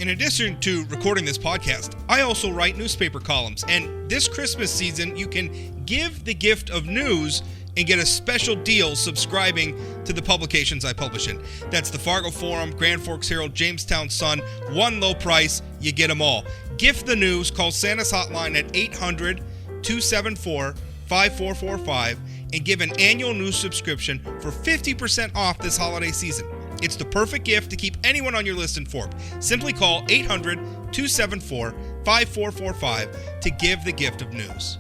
In addition to recording this podcast, I also write newspaper columns, and this Christmas season, you can give the gift of news and get a special deal subscribing to the publications I publish in. That's the Fargo Forum, Grand Forks Herald, Jamestown Sun, one low price, you get them all. Gift the news, call Santa's hotline at 800-274-5445 and give an annual news subscription for 50% off this holiday season. It's the perfect gift to keep anyone on your list informed. Simply call 800-274-5445 to give the gift of news.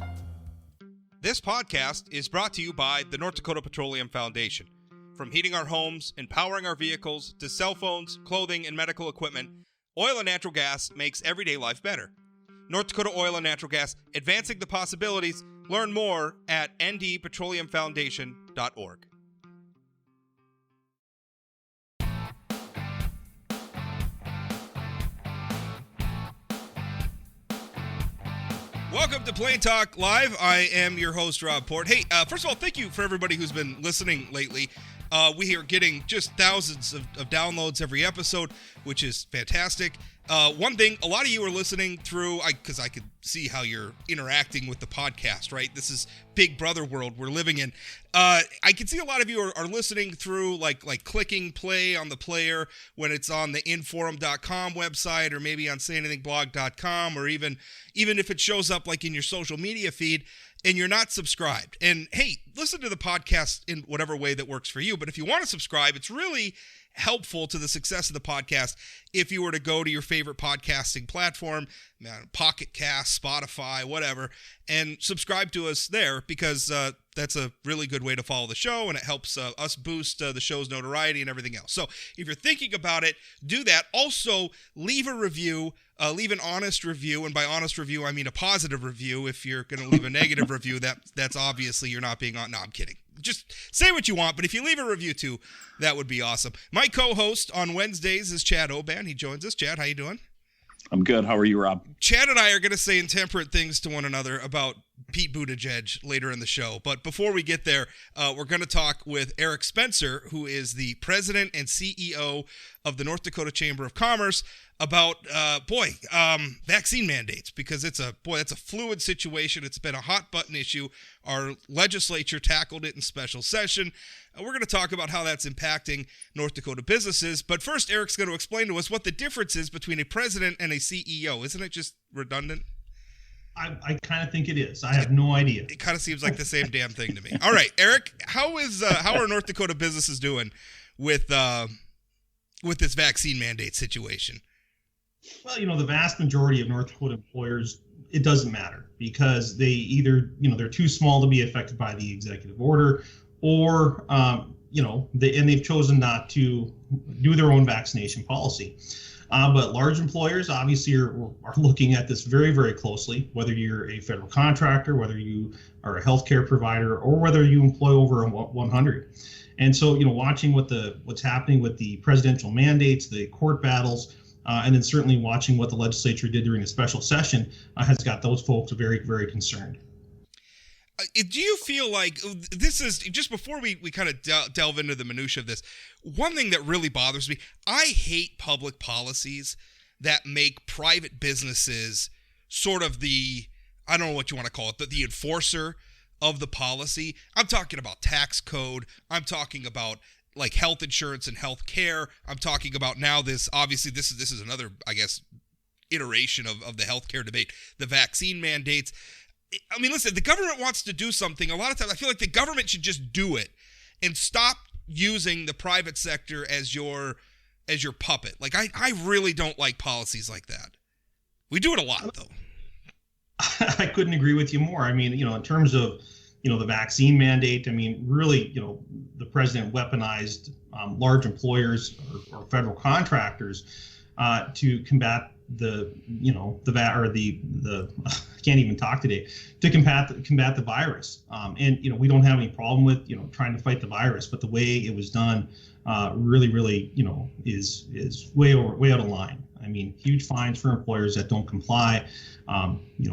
This podcast is brought to you by the North Dakota Petroleum Foundation. From heating our homes and powering our vehicles to cell phones, clothing, and medical equipment, oil and natural gas makes everyday life better. North Dakota Oil and Natural Gas, advancing the possibilities. Learn more at ndpetroleumfoundation.org. Welcome to Plain Talk Live. I am your host, Rob Port. Hey, first of all, thank you for everybody who's been listening lately. We are getting just thousands of downloads every episode, which is fantastic. One thing, a lot of you are listening through, because I could see how you're interacting with the podcast, right? This is Big Brother world we're living in. I can see a lot of you are listening through like clicking play on the player when it's on the inforum.com website or maybe on sayanythingblog.com or even if it shows up like in your social media feed and you're not subscribed. And hey, listen to the podcast in whatever way that works for you. But if you want to subscribe, it's really helpful to the success of the podcast if you were to go to your favorite podcasting platform, Pocket Cast, Spotify, whatever, and subscribe to us there because that's a really good way to follow the show and it helps us boost the show's notoriety and everything else. So if you're thinking about it, do that. Also, leave a review. Leave an honest review, and by honest review, I mean a positive review. If you're going to leave a negative review, that's obviously you're not being on. No, I'm kidding. Just say what you want, but if you leave a review too, that would be awesome. My co-host on Wednesdays is Chad Oban. He joins us. Chad, how you doing? I'm good. How are you, Rob? Chad and I are going to say intemperate things to one another about Pete Buttigieg later in the show. But before we get there, we're going to talk with Arik Spencer, who is the president and CEO of the North Dakota Chamber of Commerce, about vaccine mandates, because that's a fluid situation. It's been a hot button issue. Our legislature tackled it in special session. We're going to talk about how that's impacting North Dakota businesses. But first, Eric's going to explain to us what the difference is between a president and a CEO. Isn't it just redundant? I kind of think it is. I have no idea. It kind of seems like the same damn thing to me. All right, Arik, how are North Dakota businesses doing with this vaccine mandate situation? Well, the vast majority of North Dakota employers, it doesn't matter because they either, they're too small to be affected by the executive order or, they've chosen not to do their own vaccination policy. But large employers obviously are looking at this very, very closely, whether you're a federal contractor, whether you are a healthcare provider, or whether you employ over 100. And so, watching what's happening with the presidential mandates, the court battles, and then certainly watching what the legislature did during a special session has got those folks very, very concerned. Do you feel like this is, just before we kind of delve into the minutia of this, one thing that really bothers me, I hate public policies that make private businesses sort of the, I don't know what you want to call it, the enforcer of the policy. I'm talking about tax code. I'm talking about like health insurance and health care. I'm talking about now this is another, I guess, iteration of the healthcare debate, the vaccine mandates. I mean, listen, the government wants to do something. A lot of times I feel like the government should just do it and stop using the private sector as your puppet. Like, I really don't like policies like that. We do it a lot, though. I couldn't agree with you more. I mean, in terms of, the vaccine mandate, I mean, really, the president weaponized large employers or federal contractors to combat the I can't even talk today, to combat the virus. And we don't have any problem with trying to fight the virus, but the way it was done really is way out of line. I mean, huge fines for employers that don't comply,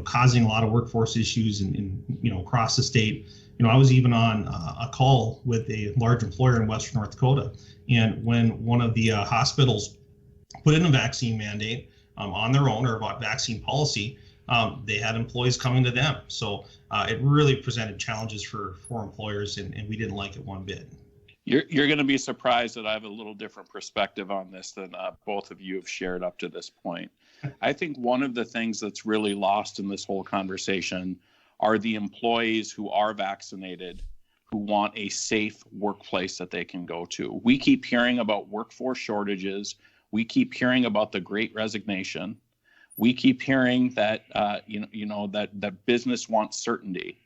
causing a lot of workforce issues in across the state. I was even on a call with a large employer in Western North Dakota, and when one of the hospitals put in a vaccine mandate, on their own or about vaccine policy, they had employees coming to them. So it really presented challenges for employers, and we didn't like it one bit. You're going to be surprised that I have a little different perspective on this than both of you have shared up to this point. I think one of the things that's really lost in this whole conversation are the employees who are vaccinated, who want a safe workplace that they can go to. We keep hearing about workforce shortages. We keep hearing about the Great Resignation. We keep hearing that that business wants certainty.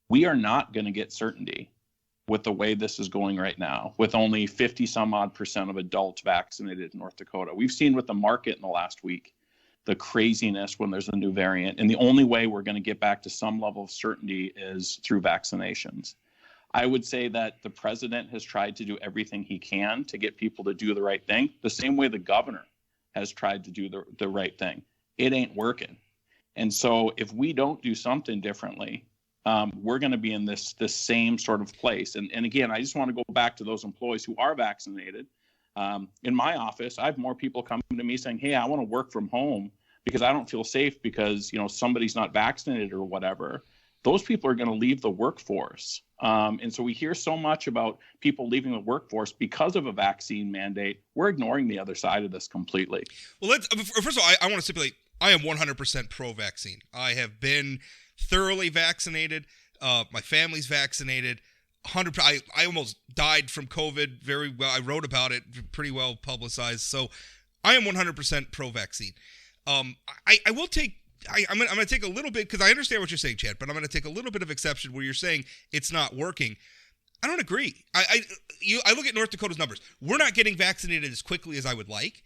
We are not going to get certainty with the way this is going right now, with only 50 some odd % of adults vaccinated in North Dakota. We've seen with the market in the last week, the craziness when there's a new variant. And the only way we're going to get back to some level of certainty is through vaccinations. I would say that the president has tried to do everything he can to get people to do the right thing, the same way the governor has tried to do the right thing. It ain't working. And so if we don't do something differently, we're going to be in this same sort of place. And again, I just want to go back to those employees who are vaccinated. In my office, I have more people coming to me saying, hey, I want to work from home because I don't feel safe because, somebody's not vaccinated or whatever. Those people are going to leave the workforce. And so we hear so much about people leaving the workforce because of a vaccine mandate. We're ignoring the other side of this completely. Well, first of all, I want to stipulate, I am 100% pro-vaccine. I have been thoroughly vaccinated. My family's vaccinated. 100. I almost died from COVID very well. I wrote about it, pretty well publicized. So I am 100% pro-vaccine. I will take. I'm going to take a little bit, because I understand what you're saying, Chad, but I'm going to take a little bit of exception where you're saying it's not working. I don't agree. I look at North Dakota's numbers. We're not getting vaccinated as quickly as I would like.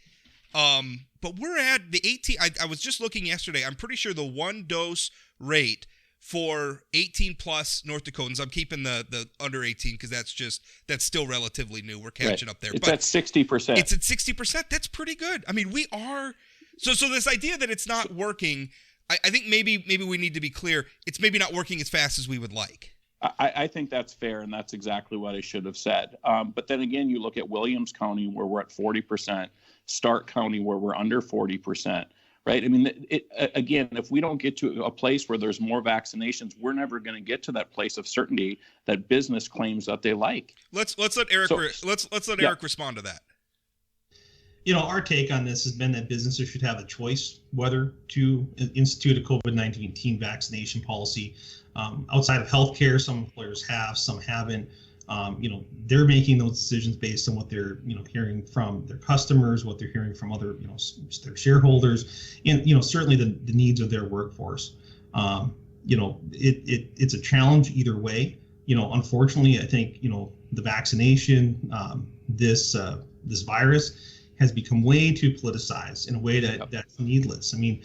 But we're at the 18. I was just looking yesterday. I'm pretty sure the 1-dose rate for 18 plus North Dakotans. I'm keeping the under 18 because that's still relatively new. We're catching up there. It's at 60%. It's at 60%. That's pretty good. I mean, we are. So this idea that it's not working, I think maybe we need to be clear. It's maybe not working as fast as we would like. I think that's fair, and that's exactly what I should have said. But then again, you look at Williams County where we're at 40%, Stark County where we're under 40%, right? I mean, again, if we don't get to a place where there's more vaccinations, we're never going to get to that place of certainty that business claims that they like. Let's let Arik Arik respond to that. Our take on this has been that businesses should have a choice whether to institute a COVID-19 vaccination policy. Outside of healthcare, some employers have, some haven't. They're making those decisions based on what they're, hearing from their customers, what they're hearing from other, their shareholders, and, certainly the needs of their workforce. It's a challenge either way. Unfortunately, I think, the vaccination, this virus has become way too politicized in a way that's needless. I mean,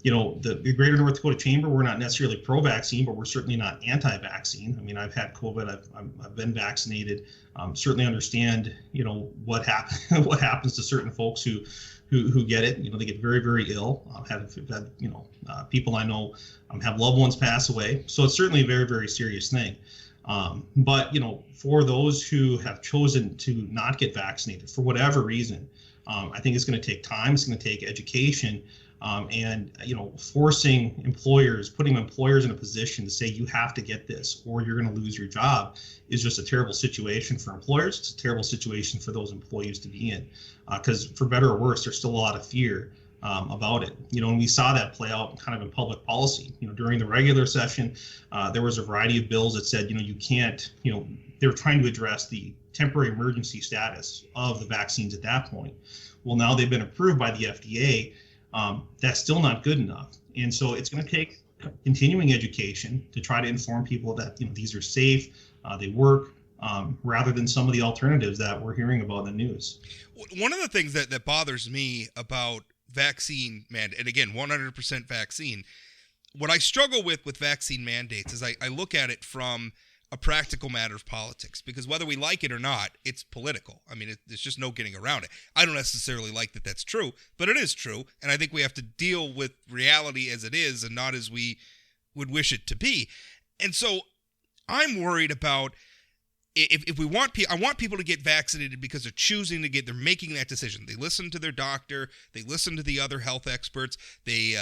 the Greater North Dakota Chamber, we're not necessarily pro-vaccine, but we're certainly not anti-vaccine. I mean, I've had COVID, I've been vaccinated. Certainly understand, what happens to certain folks who get it. They get very, very ill. I've had people I know have loved ones pass away. So it's certainly a very, very serious thing. But for those who have chosen to not get vaccinated for whatever reason, I think it's going to take time. It's going to take education, and forcing employers, putting employers in a position to say you have to get this or you're going to lose your job is just a terrible situation for employers. It's a terrible situation for those employees to be in, because for better or worse, there's still a lot of fear about it. And we saw that play out kind of in public policy. During the regular session, there was a variety of bills that said, you can't, they were trying to address the temporary emergency status of the vaccines at that point. Well, now they've been approved by the FDA. That's still not good enough. And so it's going to take continuing education to try to inform people that, these are safe, they work, rather than some of the alternatives that we're hearing about in the news. One of the things that bothers me about vaccine mandate, and again, 100% vaccine, what I struggle with vaccine mandates is I look at it from a practical matter of politics, because whether we like it or not, it's political. I mean, there's just no getting around it. I don't necessarily like that that's true, but it is true, and I think we have to deal with reality as it is and not as we would wish it to be. And so I'm worried about if we want I want people to get vaccinated because they're making that decision. They listen to their doctor, they listen to the other health experts, they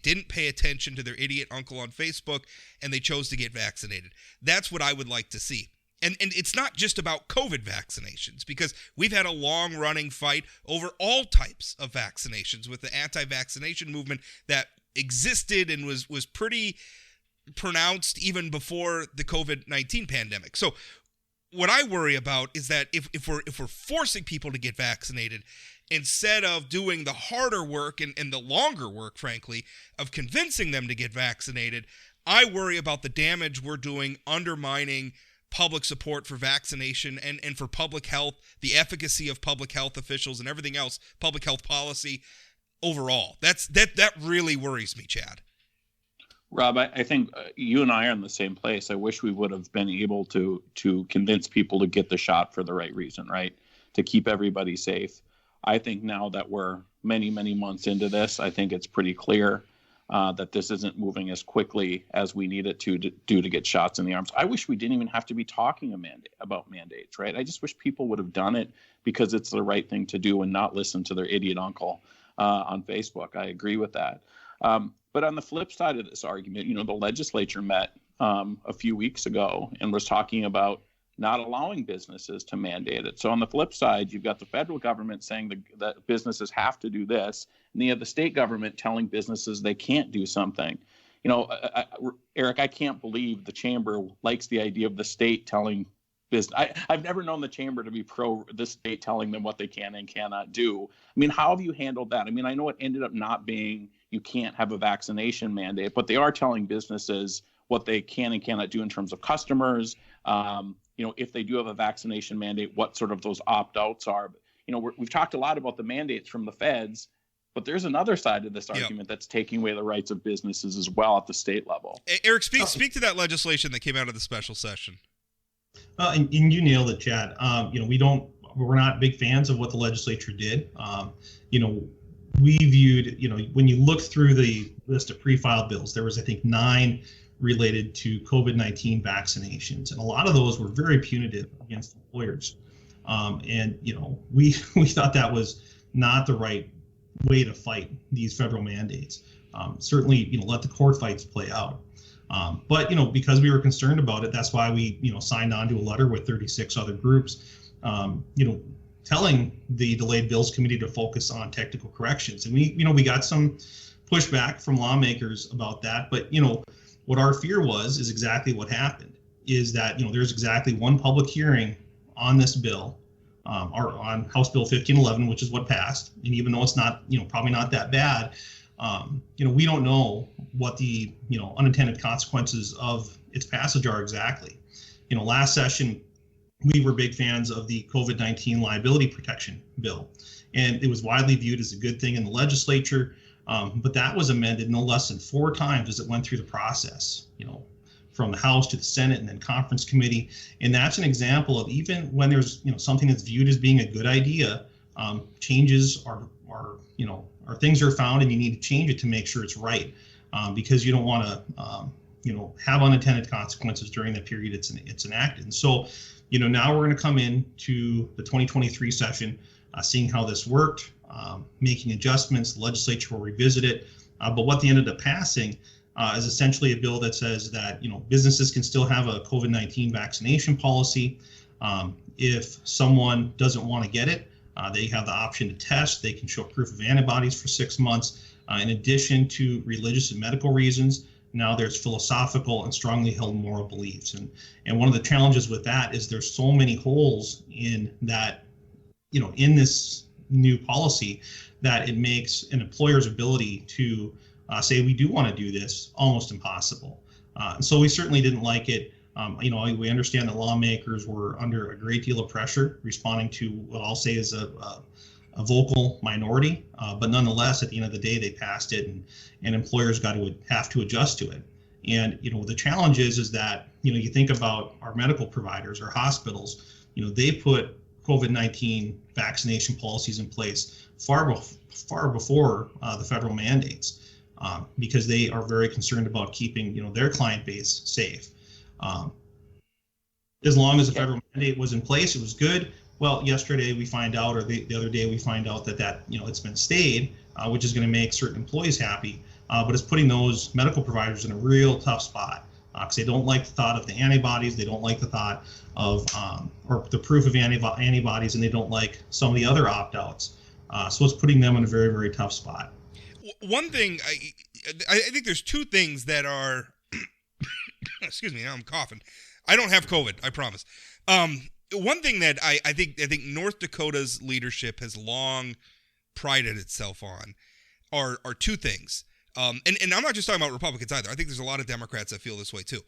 didn't pay attention to their idiot uncle on Facebook, and they chose to get vaccinated. That's what I would like to see. And it's not just about COVID vaccinations, because we've had a long-running fight over all types of vaccinations with the anti-vaccination movement that existed and was pretty pronounced even before the COVID-19 pandemic. So what I worry about is that if we're forcing people to get vaccinated instead of doing the harder work and the longer work, frankly, of convincing them to get vaccinated, I worry about the damage we're doing undermining public support for vaccination and for public health, the efficacy of public health officials and everything else, public health policy overall. That really worries me, Chad. Rob, I think you and I are in the same place. I wish we would have been able to convince people to get the shot for the right reason, right? To keep everybody safe. I think now that we're many, many months into this, I think it's pretty clear that this isn't moving as quickly as we need it to get shots in the arms. I wish we didn't even have to be talking about mandates, right? I just wish people would have done it because it's the right thing to do and not listen to their idiot uncle on Facebook. I agree with that. But on the flip side of this argument, the legislature met a few weeks ago and was talking about not allowing businesses to mandate it. So on the flip side, you've got the federal government saying that businesses have to do this, and you have the state government telling businesses they can't do something. Arik, I can't believe the chamber likes the idea of the state telling business. I've never known the chamber to be pro the state telling them what they can and cannot do. I mean, how have you handled that? I mean, I know it ended up not being you can't have a vaccination mandate, but they are telling businesses what they can and cannot do in terms of customers. If they do have a vaccination mandate, what sort of those opt-outs are. We've talked a lot about the mandates from the feds, but there's another side of this argument that's taking away the rights of businesses as well at the state level. Arik, speak to that legislation that came out of the special session. And you nailed it, Chad. We're not big fans of what the legislature did. We viewed, when you look through the list of pre-filed bills, there was, I think, 9 related to COVID-19 vaccinations. And a lot of those were very punitive against employers. We thought that was not the right way to fight these federal mandates. Certainly, let the court fights play out. But because we were concerned about it, that's why we, signed on to a letter with 36 other groups, telling the Delayed Bills Committee to focus on technical corrections. And we got some pushback from lawmakers about that. But, what our fear is exactly what happened, is that, there's exactly one public hearing on this bill, on House Bill 1511, which is what passed. And even though it's not, probably not that bad, we don't know what the, unintended consequences of its passage are exactly. Last session, we were big fans of the COVID-19 liability protection bill, and it was widely viewed as a good thing in the legislature. But that was amended no less than 4 times as it went through the process, from the House to the Senate and then conference committee. And that's an example of, even when there's, something that's viewed as being a good idea, changes are things are found, and you need to change it to make sure it's right, because you don't want to, have unintended consequences during the period it's enacted. And so, now we're going to come in to the 2023 session, seeing how this worked, making adjustments. The legislature will revisit it. But what they ended up passing is essentially a bill that says that, businesses can still have a COVID-19 vaccination policy. If someone doesn't want to get it, they have the option to test. They can show proof of antibodies for 6 months. In addition to religious and medical reasons, now there's philosophical and strongly held moral beliefs. And one of the challenges with that is there's so many holes in that, in this new policy, that it makes an employer's ability to say we do want to do this almost impossible. And so we certainly didn't like it. We understand that lawmakers were under a great deal of pressure, responding to what I'll say is a vocal minority, but nonetheless, at the end of the day, they passed it, and employers have to adjust to it. And the challenge is that you think about our medical providers, our hospitals, they put COVID-19 vaccination policies in place far before the federal mandates, because they are very concerned about keeping their client base safe. as long as the federal mandate was in place, it was good. Well, yesterday we find out, or the other day we find out that it's been stayed, which is going to make certain employees happy, but it's putting those medical providers in a real tough spot because they don't like the thought of the antibodies, they don't like the thought of or the proof of antibodies, and they don't like some of the other opt-outs. So it's putting them in a very, very tough spot. One thing, I think there's two things that are, excuse me, now I'm coughing. I don't have COVID, I promise. One thing that I think North Dakota's leadership has long prided itself on are two things. And I'm not just talking about Republicans either. I think there's a lot of Democrats that feel this way too.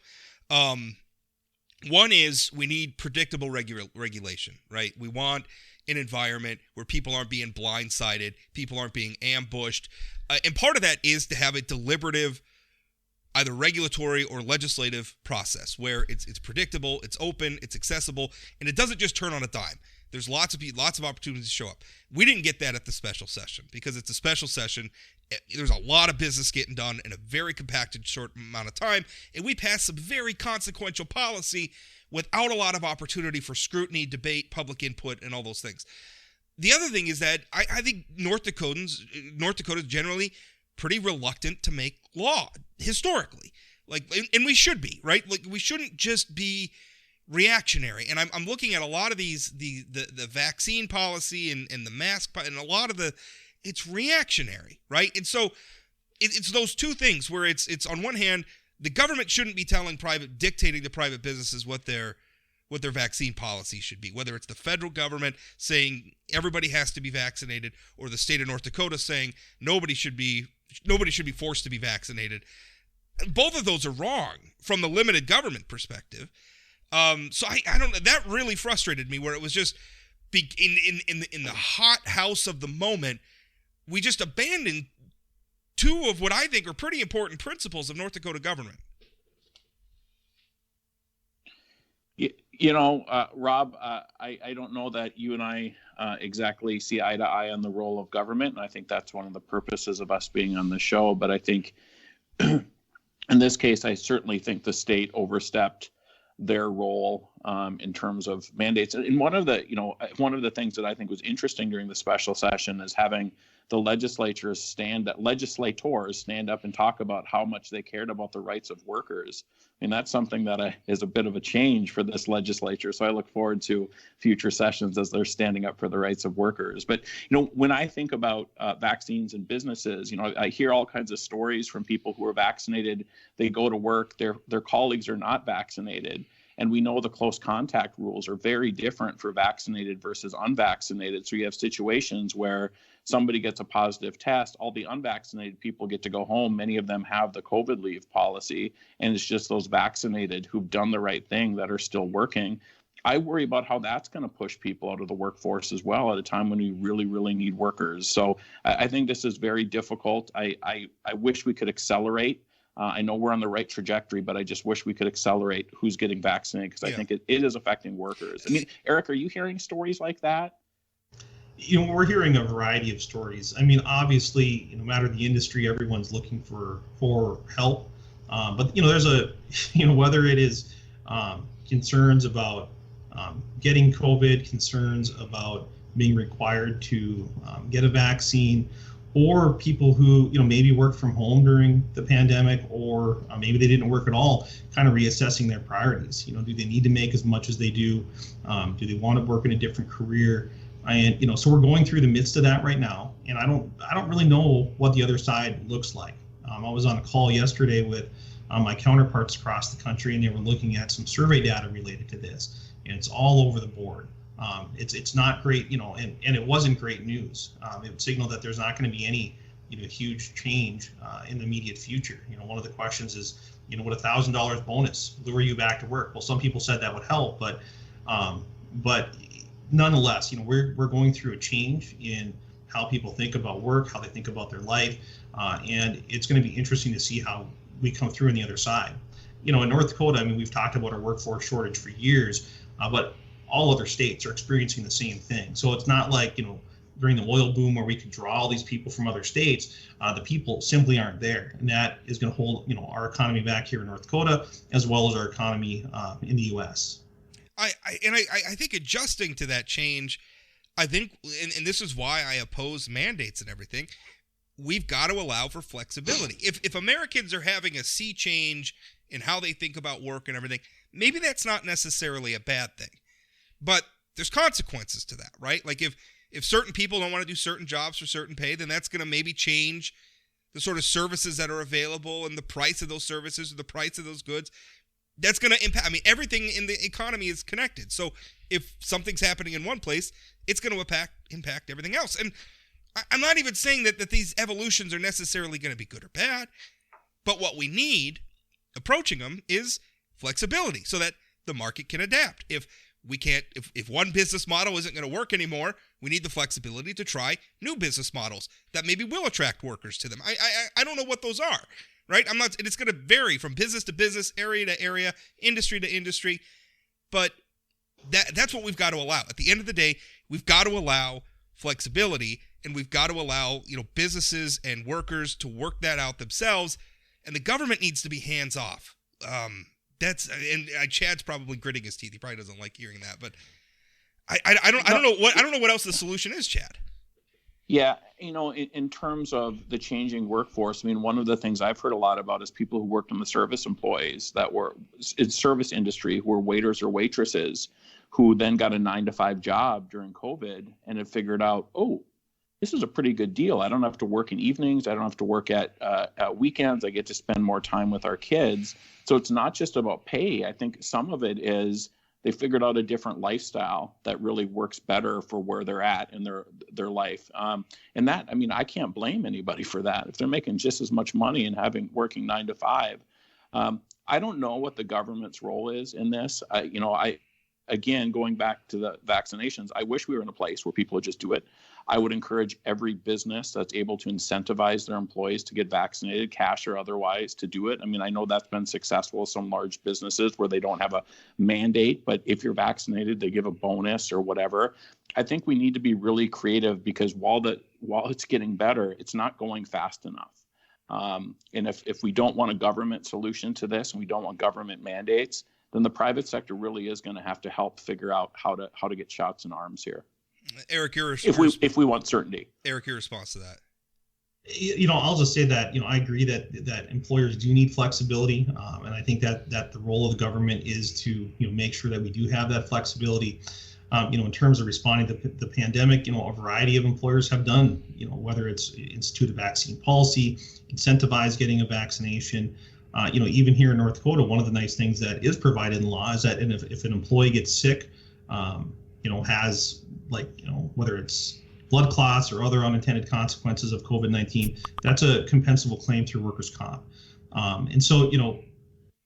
One is we need predictable regulation, right? We want an environment where people aren't being blindsided, people aren't being ambushed. And part of that is to have a deliberative, either regulatory or legislative process where it's predictable, it's open, it's accessible, and it doesn't just turn on a dime. There's lots of opportunities to show up. We didn't get that at the special session because it's a special session. There's a lot of business getting done in a very compacted short amount of time, and we passed some very consequential policy without a lot of opportunity for scrutiny, debate, public input, and all those things. The other thing is that I think North Dakotans generally pretty reluctant to make law historically, and we should be, right? Like, we shouldn't just be reactionary. And I'm looking at a lot of the vaccine policy and the mask and a lot of it's reactionary, right? And so it's those two things where it's on one hand, the government shouldn't be dictating to private businesses what their vaccine policy should be, whether it's the federal government saying everybody has to be vaccinated or the state of North Dakota saying nobody should be forced to be vaccinated. Both of those are wrong from the limited government perspective. So I don't know. That really frustrated me where it was just in the hot house of the moment, we just abandoned two of what I think are pretty important principles of North Dakota government. Rob, I don't know that you and I exactly see eye to eye on the role of government, and I think that's one of the purposes of us being on the show. But I think in this case, I certainly think the state overstepped their role in terms of mandates. And one of the things that I think was interesting during the special session is having the legislators stand up and talk about how much they cared about the rights of workers. I mean, that's something that is a bit of a change for this legislature. So I look forward to future sessions as they're standing up for the rights of workers. But, when I think about vaccines and businesses, I hear all kinds of stories from people who are vaccinated. They go to work, their colleagues are not vaccinated. And we know the close contact rules are very different for vaccinated versus unvaccinated. So you have situations where somebody gets a positive test, all the unvaccinated people get to go home. Many of them have the COVID leave policy, and it's just those vaccinated who've done the right thing that are still working. I worry about how that's going to push people out of the workforce as well at a time when we really, really need workers. So I think this is very difficult. I wish we could accelerate. I know we're on the right trajectory, but I just wish we could accelerate who's getting vaccinated because I think it is affecting workers. I mean, Arik, are you hearing stories like that? We're hearing a variety of stories. I mean, obviously, no matter the industry, everyone's looking for help. But there's whether it is concerns about getting COVID, concerns about being required to get a vaccine, or people who maybe work from home during the pandemic, or maybe they didn't work at all, kind of reassessing their priorities. Do they need to make as much as they do? Do they want to work in a different career? And so we're going through the midst of that right now, and I don't really know what the other side looks like. I was on a call yesterday with my counterparts across the country, and they were looking at some survey data related to this, and it's all over the board. It's not great, and it wasn't great news. It would signal that there's not going to be any huge change in the immediate future. One of the questions is, would $1,000 bonus lure you back to work? Well, some people said that would help, but nonetheless, we're going through a change in how people think about work, how they think about their life, and it's going to be interesting to see how we come through on the other side. In North Dakota, I mean, we've talked about our workforce shortage for years, but all other states are experiencing the same thing. So it's not like, during the oil boom where we could draw all these people from other states, the people simply aren't there. And that is going to hold, our economy back here in North Dakota, as well as our economy in the U.S. I think adjusting to that change, I think, and this is why I oppose mandates and everything, we've got to allow for flexibility. If Americans are having a sea change in how they think about work and everything, maybe that's not necessarily a bad thing. But there's consequences to that, right? Like if certain people don't want to do certain jobs for certain pay, then that's going to maybe change the sort of services that are available and the price of those services or the price of those goods. That's going to impact. I mean, everything in the economy is connected. So if something's happening in one place, it's going to impact everything else. And I'm not even saying that these evolutions are necessarily going to be good or bad, but what we need approaching them is flexibility so that the market can adapt. If one business model isn't going to work anymore, we need the flexibility to try new business models that maybe will attract workers to them. I don't know what those are, right? And it's going to vary from business to business, area to area, industry to industry, but that's what we've got to allow. At the end of the day, we've got to allow flexibility, and we've got to allow, businesses and workers to work that out themselves, and the government needs to be hands off. Chad's probably gritting his teeth. He probably doesn't like hearing that, but I don't know what else the solution is, Chad. Yeah, in terms of the changing workforce, I mean, one of the things I've heard a lot about is people who worked in the service employees that were in service industry, who were waiters or waitresses, who then got a 9-to-5 job during COVID and had figured out, oh, this is a pretty good deal. I don't have to work in evenings. I don't have to work at weekends. I get to spend more time with our kids. So it's not just about pay. I think some of it is they figured out a different lifestyle that really works better for where they're at in their life. And that, I mean, I can't blame anybody for that. If they're making just as much money and working 9 to 5, I don't know what the government's role is in this. Again, going back to the vaccinations, I wish we were in a place where people would just do it. I would encourage every business that's able to incentivize their employees to get vaccinated, cash or otherwise, to do it. I mean, I know that's been successful with some large businesses where they don't have a mandate, but if you're vaccinated, they give a bonus or whatever. I think we need to be really creative because while it's getting better, it's not going fast enough. And if we don't want a government solution to this and we don't want government mandates, then the private sector really is going to have to help figure out how to get shots in arms here. Arik, if we want certainty. Arik, your response to that? I'll just say that I agree that employers do need flexibility, and I think that the role of the government is to make sure that we do have that flexibility. In terms of responding to the pandemic, a variety of employers have done, whether it's institute a vaccine policy, incentivize getting a vaccination. Even here in North Dakota, one of the nice things that is provided in law is that if an employee gets sick, has whether it's blood clots or other unintended consequences of COVID-19, that's a compensable claim through workers' comp. And so,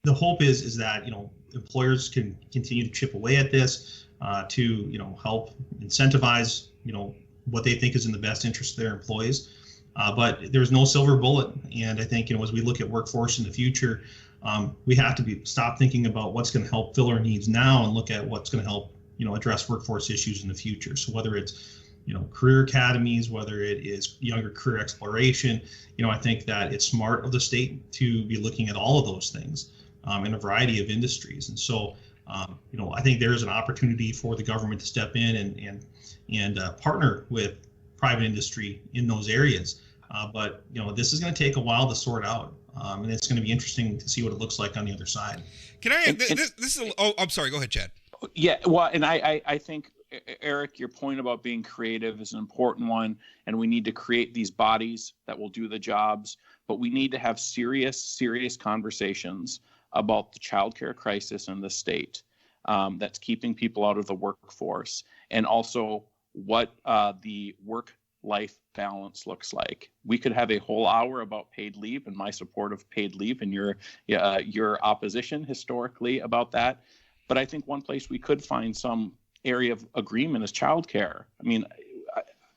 the hope is that, employers can continue to chip away at this to, help incentivize, what they think is in the best interest of their employees. But there's no silver bullet. And I think, as we look at workforce in the future, we have to stop thinking about what's going to help fill our needs now and look at what's going to help, address workforce issues in the future. So whether it's, career academies, whether it is younger career exploration, I think that it's smart of the state to be looking at all of those things in a variety of industries. And so, I think there's an opportunity for the government to step in and partner with private industry in those areas. But this is going to take a while to sort out, and it's going to be interesting to see what it looks like on the other side. Can I? This is. I'm sorry. Go ahead, Chad. Yeah. Well, and I think, Arik, your point about being creative is an important one, and we need to create these bodies that will do the jobs. But we need to have serious conversations about the childcare crisis in the state that's keeping people out of the workforce, and also what the work-life balance looks like. We could have a whole hour about paid leave and my support of paid leave and your opposition historically about that. But I think one place we could find some area of agreement is childcare. I mean,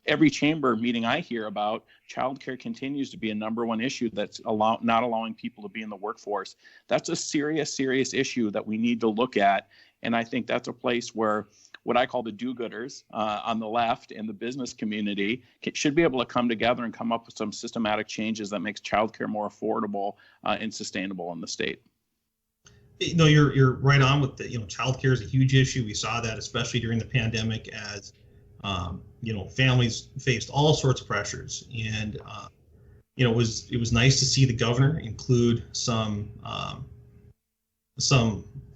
every chamber meeting I hear about, childcare continues to be a number one issue that's not allowing people to be in the workforce. That's a serious issue that we need to look at. And I think that's a place where what I call the do-gooders on the left and the business community should be able to come together and come up with some systematic changes that makes childcare more affordable and sustainable in the state. No, you're right on with the, childcare is a huge issue. We saw that especially during the pandemic as, families faced all sorts of pressures. And, it was nice to see the governor include some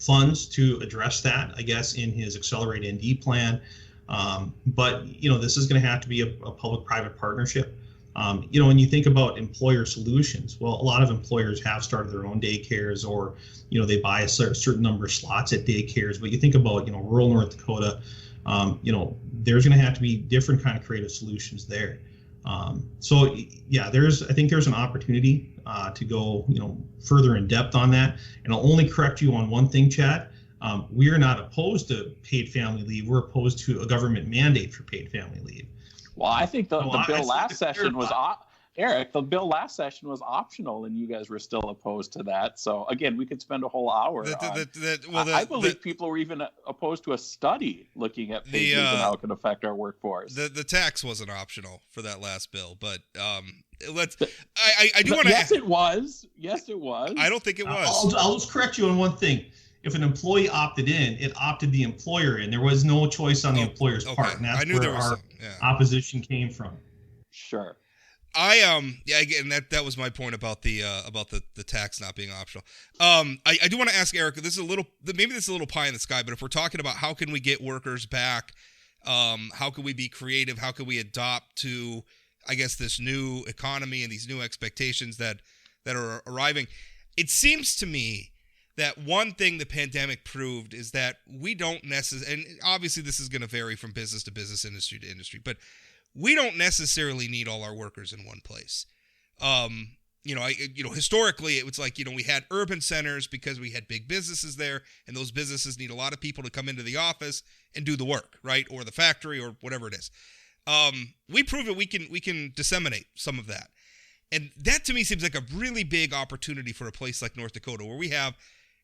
funds to address that, I guess, in his Accelerate ND plan. But, this is going to have to be a public-private partnership. When you think about employer solutions, well, a lot of employers have started their own daycares, or, they buy a certain number of slots at daycares. But you think about, rural North Dakota, there's going to have to be different kind of creative solutions there. So yeah, I think there's an opportunity to go, further in depth on that. And I'll only correct you on one thing, Chad. We are not opposed to paid family leave. We're opposed to a government mandate for paid family leave. Well, I think the bill last session was Arik. The bill last session was optional, and you guys were still opposed to that. So again, we could spend a whole hour. I believe people were even opposed to a study looking at paid leave and how it could affect our workforce. The tax wasn't optional for that last bill, but I do want to. Yes, it was. Yes, it was. I don't think it was. I'll just correct you on one thing. If an employee opted in, it opted the employer in. There was no choice on the employer's part, and that's where our opposition came from. Sure. Again, that was my point about the tax not being optional. I do want to ask Arik, this is a little pie in the sky, but if we're talking about how can we get workers back, how can we be creative, how can we adopt to, I guess, this new economy and these new expectations that are arriving, it seems to me that one thing the pandemic proved is that we don't necessarily, and obviously this is going to vary from business to business, industry to industry, but we don't necessarily need all our workers in one place. Historically it was like, we had urban centers because we had big businesses there, and those businesses need a lot of people to come into the office and do the work, right? Or the factory or whatever it is. We proved that we can disseminate some of that. And that to me seems like a really big opportunity for a place like North Dakota, where we have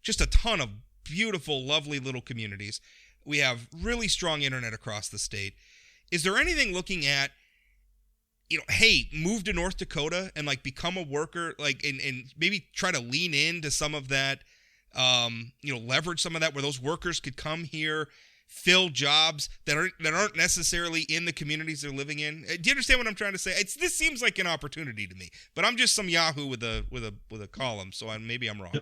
just a ton of beautiful, lovely little communities. We have really strong internet across the state. Is there anything looking at, hey, move to North Dakota and become a worker, and maybe try to lean into some of that, leverage some of that, where those workers could come here, fill jobs that aren't necessarily in the communities they're living in? Do you understand what I'm trying to say? This seems like an opportunity to me, but I'm just some Yahoo with a column, so maybe I'm wrong.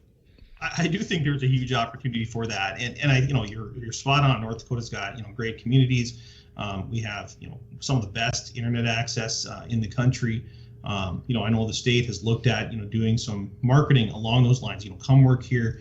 I do think there's a huge opportunity for that, and you're spot on. North Dakota's got great communities. We have some of the best internet access in the country. I know the state has looked at doing some marketing along those lines. Come work here,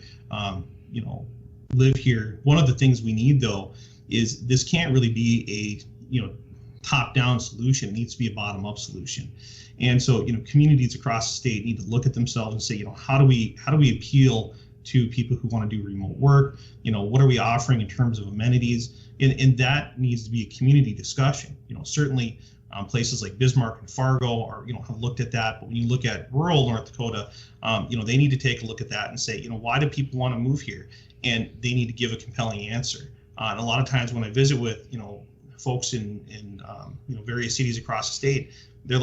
live here. One of the things we need though is this can't really be a top-down solution. It needs to be a bottom-up solution. And so communities across the state need to look at themselves and say how do we appeal to people who want to do remote work? What are we offering in terms of amenities? And that needs to be a community discussion. Certainly places like Bismarck and Fargo have looked at that. But when you look at rural North Dakota, they need to take a look at that and say, why do people want to move here? And they need to give a compelling answer. And a lot of times when I visit with, folks in various cities across the state, they're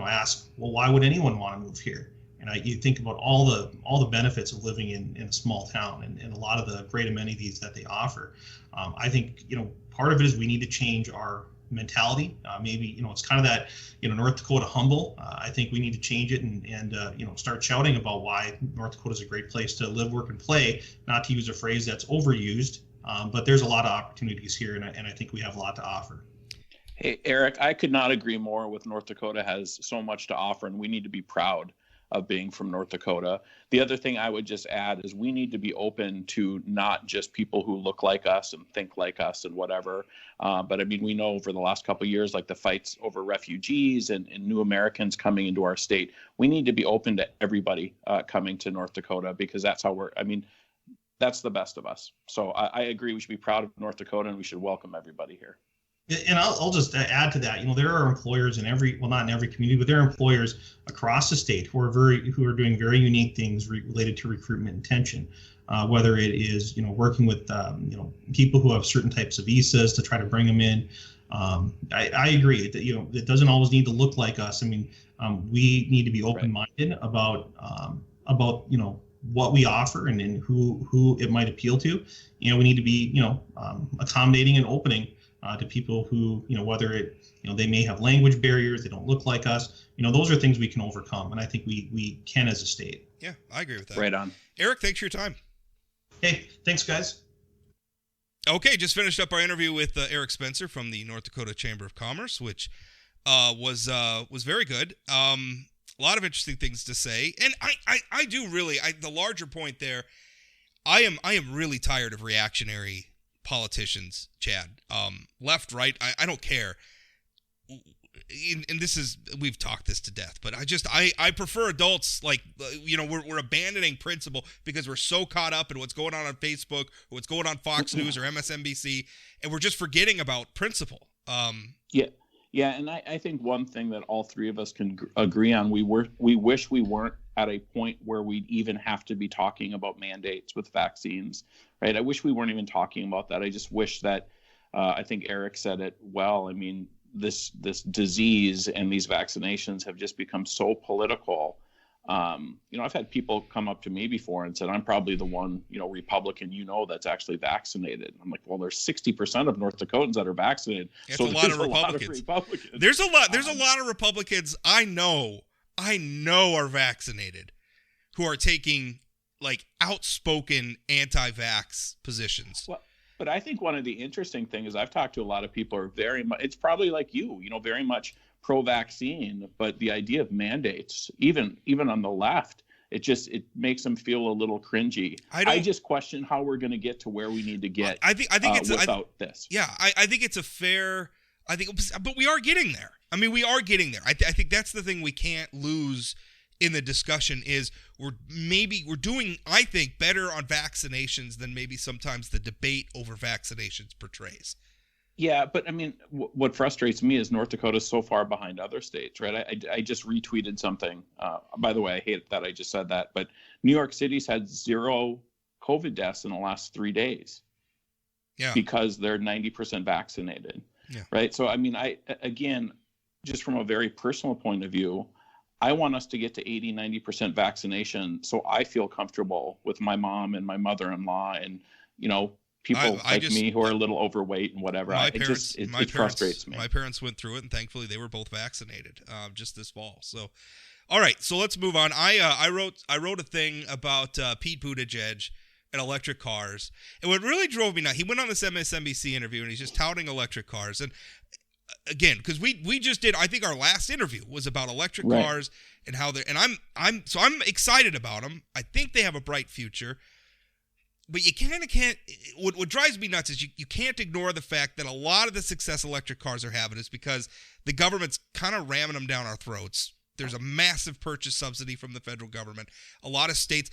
ask, well, why would anyone want to move here? And you think about all the benefits of living in a small town and a lot of the great amenities that they offer. I think part of it is we need to change our mentality. Maybe it's kind of that North Dakota humble. I think we need to change it and start shouting about why North Dakota is a great place to live, work, and play. Not to use a phrase that's overused, but there's a lot of opportunities here, and I think we have a lot to offer. Hey, Arik, I could not agree more with North Dakota has so much to offer, and we need to be proud of being from North Dakota. The other thing I would just add is we need to be open to not just people who look like us and think like us and whatever. But I mean, we know over the last couple of years, the fights over refugees and new Americans coming into our state, we need to be open to everybody coming to North Dakota, because that's how that's the best of us. So I agree. We should be proud of North Dakota, and we should welcome everybody here. And I'll just add to that. There are employers in not in every community, but there are employers across the state who are doing very unique things related to recruitment and retention. Whether it is working with people who have certain types of visas to try to bring them in. I agree that it doesn't always need to look like us. I mean, we need to be open-minded about what we offer and who it might appeal to. We need to be, accommodating and opening to people who, whether it, they may have language barriers, they don't look like us. Those are things we can overcome, and I think we can as a state. Yeah, I agree with that. Right on. Arik, thanks for your time. Hey, thanks, guys. Okay, just finished up our interview with Arik Spencer from the North Dakota Chamber of Commerce, which was very good. A lot of interesting things to say, and I do really, the larger point there, I am really tired of reactionary politicians, Chad. Left, right, I don't care. And this is, we've talked this to death, but I prefer adults. Like, we're abandoning principle because we're so caught up in what's going on Facebook, or what's going on Fox News or MSNBC, and we're just forgetting about principle. Yeah, and I think one thing that all three of us can agree on, we wish we weren't at a point where we'd even have to be talking about mandates with vaccines, right? I wish we weren't even talking about that. I just wish that, I think Arik said it well. I mean, this disease and these vaccinations have just become so political. I've had people come up to me before and said, I'm probably the one, Republican, that's actually vaccinated. I'm like, well, there's 60% of North Dakotans that are vaccinated. That's so a lot of Republicans. There's a lot of Republicans I know are vaccinated who are taking like outspoken anti-vax positions. Well, but I think one of the interesting things is I've talked to a lot of people are very much, it's probably like you, very much pro-vaccine, but the idea of mandates, even on the left, it makes them feel a little cringy. I just question how we're going to get to where we need to get. I think it's without this. Yeah, I think it's a fair. But we are getting there. I mean, we are getting there. I think that's the thing we can't lose in the discussion is we're doing, I think, better on vaccinations than maybe sometimes the debate over vaccinations portrays. Yeah, but I mean, what frustrates me is North Dakota is so far behind other states, right? I just retweeted something. By the way, I hate that I just said that, but New York City's had 0 COVID deaths in the last 3 days. Yeah. Because they're 90% vaccinated. Yeah. Right. So, I mean, again, just from a very personal point of view, I want us to get to 80-90% vaccination so I feel comfortable with my mom and my mother-in-law and, people me who are a little overweight and whatever. It frustrates me. My parents went through it, and thankfully they were both vaccinated just this fall. So, all right, so let's move on. I wrote a thing about Pete Buttigieg and electric cars, and what really drove me nuts, he went on this MSNBC interview and he's just touting electric cars, and again, because we just did, I think our last interview was about electric cars and how they're, and I'm excited about them. I think they have a bright future. But you kind of can't, what drives me nuts is you can't ignore the fact that a lot of the success electric cars are having is because the government's kind of ramming them down our throats. There's a massive purchase subsidy from the federal government. A lot of states,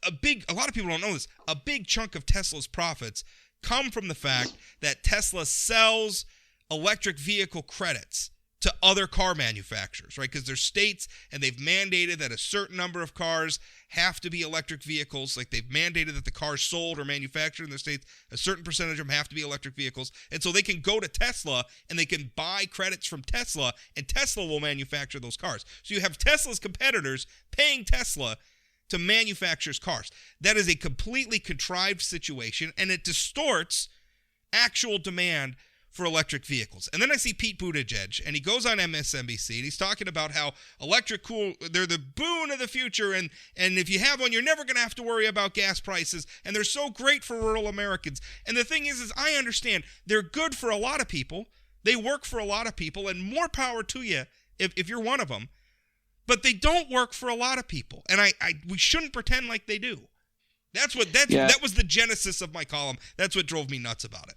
a lot of people don't know this, a big chunk of Tesla's profits come from the fact that Tesla sells electric vehicle credits to other car manufacturers, right? Because there's states and they've mandated that a certain number of cars have to be electric vehicles. Like they've mandated that the cars sold or manufactured in their states, a certain percentage of them have to be electric vehicles. And so they can go to Tesla and they can buy credits from Tesla and Tesla will manufacture those cars. So you have Tesla's competitors paying Tesla to manufacture cars. That is a completely contrived situation and it distorts actual demand for electric vehicles. And then I see Pete Buttigieg, and he goes on MSNBC, and he's talking about how they're the boon of the future, and if you have one, you're never going to have to worry about gas prices, and they're so great for rural Americans. And the thing is I understand they're good for a lot of people. They work for a lot of people, and more power to you if you're one of them. But they don't work for a lot of people, and we shouldn't pretend like they do. That was the genesis of my column. That's what drove me nuts about it.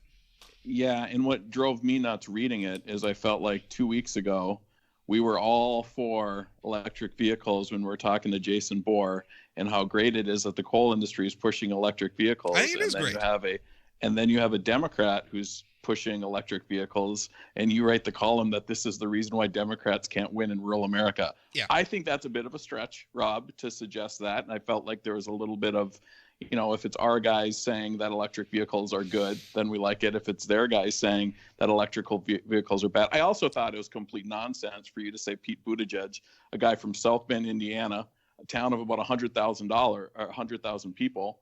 Yeah, and what drove me nuts reading it is I felt like 2 weeks ago we were all for electric vehicles when we were talking to Jason Bohr and how great it is that the coal industry is pushing electric vehicles. I think it is great. And then you have a Democrat who's pushing electric vehicles, and you write the column that this is the reason why Democrats can't win in rural America. Yeah. I think that's a bit of a stretch, Rob, to suggest that, and I felt like there was a little bit of, if it's our guys saying that electric vehicles are good, then we like it. If it's their guys saying that electrical vehicles are bad. I also thought it was complete nonsense for you to say Pete Buttigieg, a guy from South Bend, Indiana, town of about 100,000 people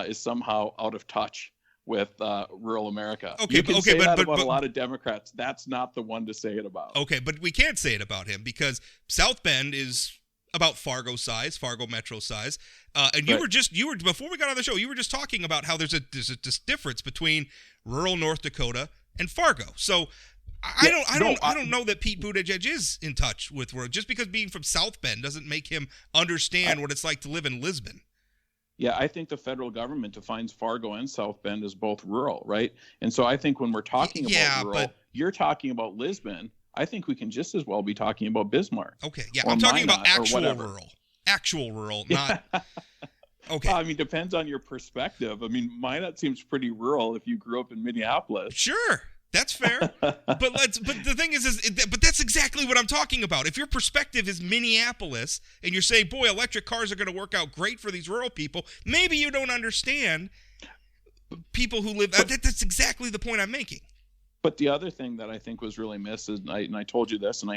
is somehow out of touch with rural America. Okay, you can okay, say but, that but, about but, a lot of Democrats. That's not the one to say it about. Okay, but we can't say it about him because South Bend is about Fargo Metro size. And you were before we got on the show, you were just talking about how there's a difference between rural North Dakota and Fargo. So I don't know that Pete Buttigieg is in touch with rural. Just because being from South Bend doesn't make him understand what it's like to live in Lisbon. Yeah, I think the federal government defines Fargo and South Bend as both rural, right? And so I think when we're talking about rural, you're talking about Lisbon. I think we can just as well be talking about Bismarck. Okay, yeah, I'm talking about actual rural, not. Okay. Well, I mean, depends on your perspective. I mean, Minot seems pretty rural if you grew up in Minneapolis. Sure, that's fair. but the thing but that's exactly what I'm talking about. If your perspective is Minneapolis and you're saying, boy, electric cars are going to work out great for these rural people, maybe you don't understand people who live. That's exactly the point I'm making. But the other thing that I think was really missed is, and I told you this, and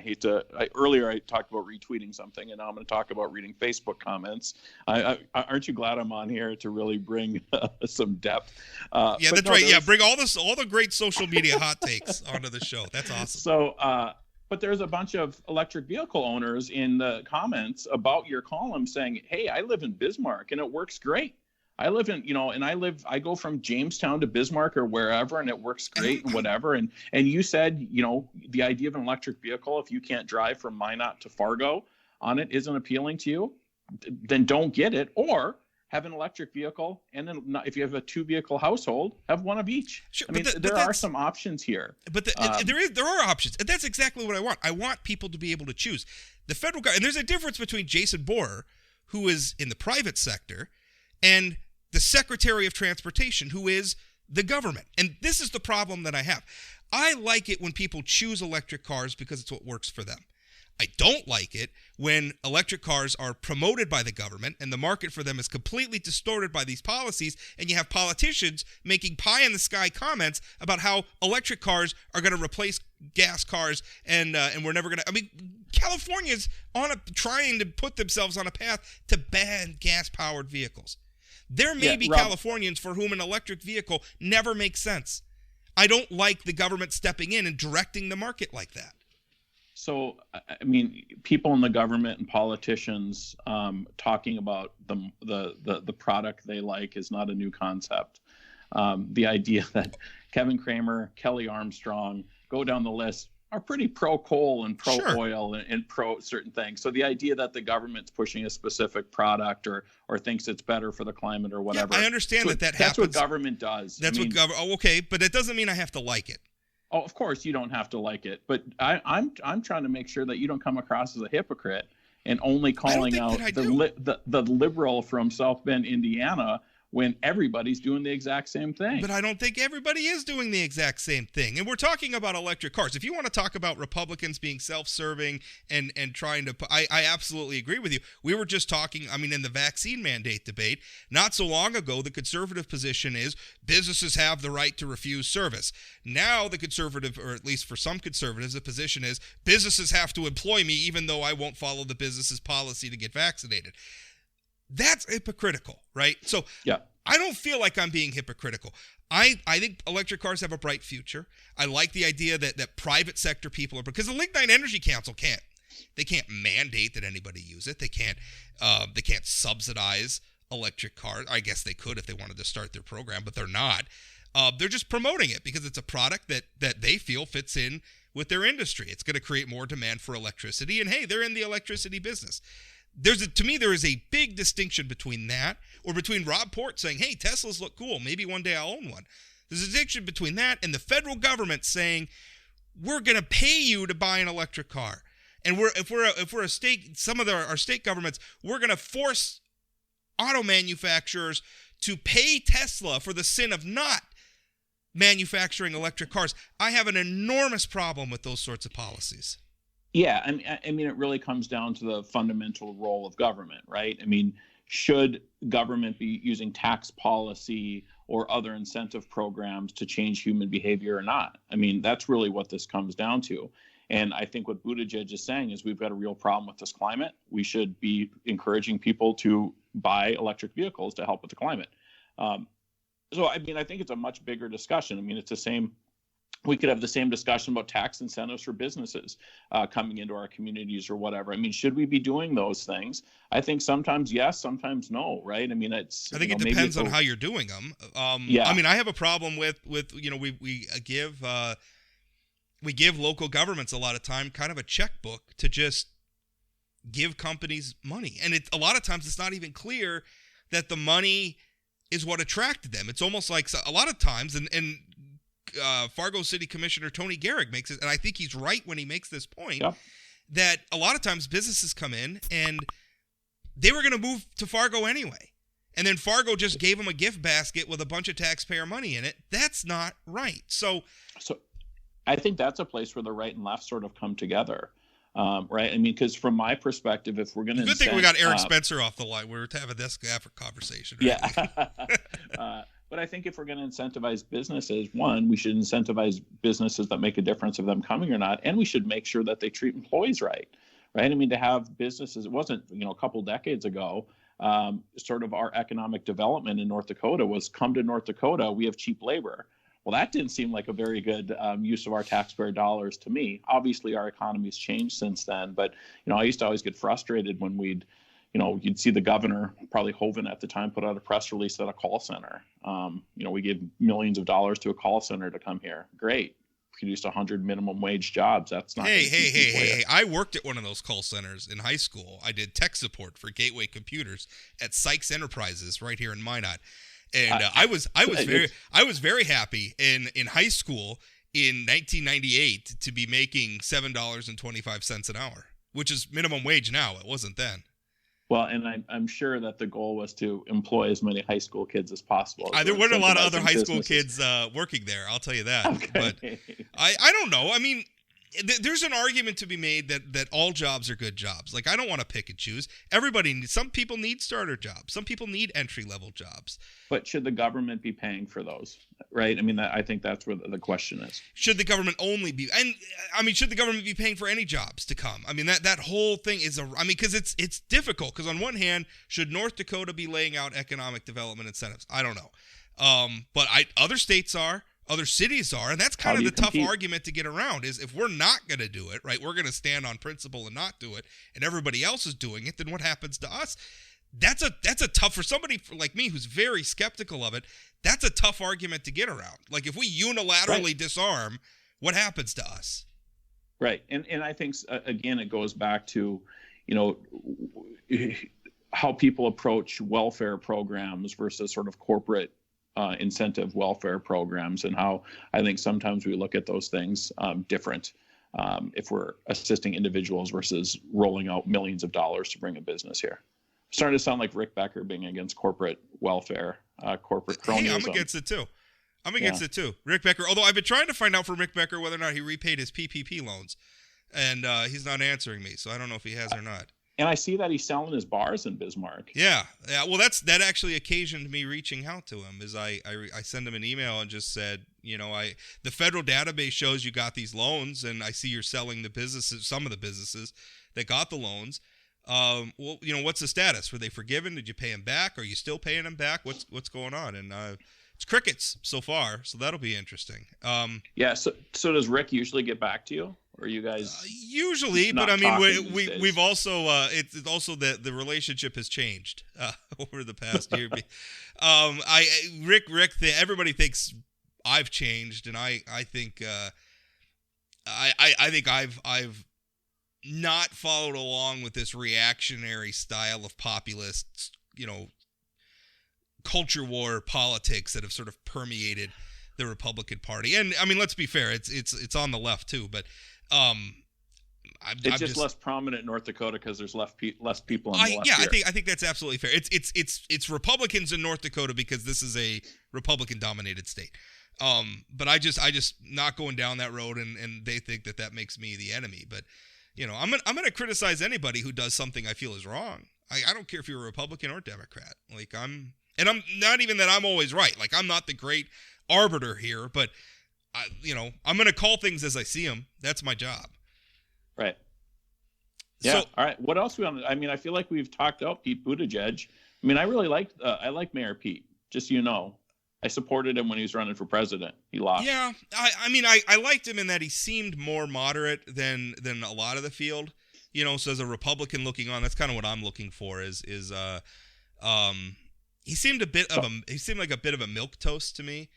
earlier I talked about retweeting something, and now I'm going to talk about reading Facebook comments. Aren't you glad I'm on here to really bring some depth? Yeah, that's right. Yeah, bring all the great social media hot takes onto the show. That's awesome. So, but there's a bunch of electric vehicle owners in the comments about your column saying, hey, I live in Bismarck, and it works great. I live in, I go from Jamestown to Bismarck or wherever, and it works great and whatever. And you said, the idea of an electric vehicle, if you can't drive from Minot to Fargo on it, isn't appealing to you, then don't get it. Or have an electric vehicle, and then if you have a 2-vehicle household, have one of each. Sure, I mean, there are some options here. But there are options, and that's exactly what I want. I want people to be able to choose. The federal government, and there's a difference between Jason Borer, who is in the private sector, and the Secretary of Transportation, who is the government. And this is the problem that I have. I like it when people choose electric cars because it's what works for them. I don't like it when electric cars are promoted by the government and the market for them is completely distorted by these policies, and you have politicians making pie-in-the-sky comments about how electric cars are going to replace gas cars and we're never going to... I mean, California's trying to put themselves on a path to ban gas-powered vehicles. There may be Californians for whom an electric vehicle never makes sense. I don't like the government stepping in and directing the market like that. So, I mean, people in the government and politicians talking about the product they like is not a new concept. The idea that Kevin Cramer, Kelly Armstrong, go down the list, are pretty pro-coal and pro-oil and pro certain things. So the idea that the government's pushing a specific product or thinks it's better for the climate or whatever. Yeah, I understand that happens. That's what government does. Okay, but that doesn't mean I have to like it. Oh, of course you don't have to like it, but I'm trying to make sure that you don't come across as a hypocrite and only calling out the liberal from South Bend, Indiana, when everybody's doing the exact same thing. But I don't think everybody is doing the exact same thing. And we're talking about electric cars. If you want to talk about Republicans being self-serving and trying to... I absolutely agree with you. We were just talking, in the vaccine mandate debate, not so long ago, the conservative position is businesses have the right to refuse service. Now the conservative, or at least for some conservatives, the position is businesses have to employ me even though I won't follow the business's policy to get vaccinated. That's hypocritical, right? So yeah. I don't feel like I'm being hypocritical. I think electric cars have a bright future. I like the idea that private sector people are, because the Lignite Energy Council can't mandate that anybody use it. They can't subsidize electric cars. I guess they could if they wanted to start their program, but they're not. They're just promoting it because it's a product that they feel fits in with their industry. It's going to create more demand for electricity, and hey, they're in the electricity business. To me, there is a big distinction between that, or between Rob Port saying, hey, Teslas look cool, maybe one day I'll own one. There's a distinction between that and the federal government saying, we're going to pay you to buy an electric car. And if we're a state, some of our state governments, we're going to force auto manufacturers to pay Tesla for the sin of not manufacturing electric cars. I have an enormous problem with those sorts of policies. Yeah, I mean, it really comes down to the fundamental role of government, right? I mean, should government be using tax policy or other incentive programs to change human behavior or not? I mean, that's really what this comes down to. And I think what Buttigieg is saying is we've got a real problem with this climate. We should be encouraging people to buy electric vehicles to help with the climate. So, I mean, I think it's a much bigger discussion. I mean, it's the same. We could have the same discussion about tax incentives for businesses coming into our communities or whatever. I mean, should we be doing those things? I think sometimes yes, sometimes no, right? I mean, I think it depends on how you're doing them. Yeah. I mean, I have a problem with we give local governments a lot of time, kind of a checkbook to just give companies money, and a lot of times it's not even clear that the money is what attracted them. It's almost like a lot of times, and Fargo City Commissioner Tony Garrick makes it, and I think he's right when he makes this point, that a lot of times businesses come in and they were going to move to Fargo anyway. And then Fargo just gave them a gift basket with a bunch of taxpayer money in it. That's not right. So I think that's a place where the right and left sort of come together. Right. I mean, because from my perspective, if we're going to, good thing we got Arik Spencer off the line. We were having this conversation. Right? Yeah. But I think if we're going to incentivize businesses, one, we should incentivize businesses that make a difference of them coming or not, and we should make sure that they treat employees right. Right. I mean, to have businesses, it wasn't, a couple decades ago, sort of our economic development in North Dakota was come to North Dakota, we have cheap labor. Well, that didn't seem like a very good use of our taxpayer dollars to me. Obviously, our economy's changed since then, but I used to always get frustrated when you'd see the governor, probably Hoven at the time, put out a press release at a call center. We gave millions of dollars to a call center to come here. Great, produced 100 minimum wage jobs. That's not. Hey! I worked at one of those call centers in high school. I did tech support for Gateway Computers at Sykes Enterprises right here in Minot. And I was very happy in high school in 1998 to be making $7.25 an hour, which is minimum wage now. It wasn't then. Well, and I'm sure that the goal was to employ as many high school kids as possible. There weren't a lot of other high school kids working there, I'll tell you that. Okay. But I don't know. I mean, there's an argument to be made that all jobs are good jobs. Like, I don't want to pick and choose. Some people need starter jobs. Some people need entry-level jobs. But should the government be paying for those, right? I mean, I think that's where the question is. Should the government should the government be paying for any jobs to come? I mean, that whole thing is because it's difficult. Because on one hand, should North Dakota be laying out economic development incentives? I don't know. But other states are. Other cities are, and that's kind of the tough argument to get around is if we're not going to do it, right, we're going to stand on principle and not do it, and everybody else is doing it, then what happens to us? That's a tough, for somebody like me who's very skeptical of it, that's a tough argument to get around. Like, if we unilaterally disarm, what happens to us? Right, and I think, again, it goes back to, how people approach welfare programs versus sort of corporate incentive welfare programs, and how I think sometimes we look at those things different if we're assisting individuals versus rolling out millions of dollars to bring a business here. Starting to sound like Rick Becker being against corporate welfare, corporate cronyism. Hey, I'm against it too. Rick Becker, although I've been trying to find out from Rick Becker whether or not he repaid his PPP loans, and he's not answering me, so I don't know if he has or not. And I see that he's selling his bars in Bismarck. Yeah. Well, that actually occasioned me reaching out to him. Is I sent him an email and just said, the federal database shows you got these loans, and I see you're selling some of the businesses that got the loans. Well, what's the status? Were they forgiven? Did you pay them back? Are you still paying them back? What's going on? And it's crickets so far, so that'll be interesting. Yeah. So does Rick usually get back to you? Or you guys usually, but I mean, we've also it's also the relationship has changed over the past year. Rick, everybody thinks I've changed, and I think I think I've not followed along with this reactionary style of populist, culture war politics that have sort of permeated the Republican Party. And I mean, let's be fair, it's on the left too, but it's just less prominent in North Dakota because there's less people on the left. Yeah, I think that's absolutely fair. It's Republicans in North Dakota because this is a Republican dominated state. But I just not going down that road, and they think that makes me the enemy. But I'm gonna criticize anybody who does something I feel is wrong. I don't care if you're a Republican or Democrat. Like, I'm not even that I'm always right. Like, I'm not the great arbiter here, but I'm going to call things as I see them. That's my job. Yeah. So, all right. What else we want? I mean, I feel like we've talked out Pete Buttigieg. I mean, I really I like Mayor Pete. Just so you know, I supported him when he was running for president. He lost. yeah, I mean, I liked him in that he seemed more moderate than a lot of the field. You know, so as a Republican looking on, that's kind of what I'm looking for. He seemed he seemed like a bit of a milquetoast to me.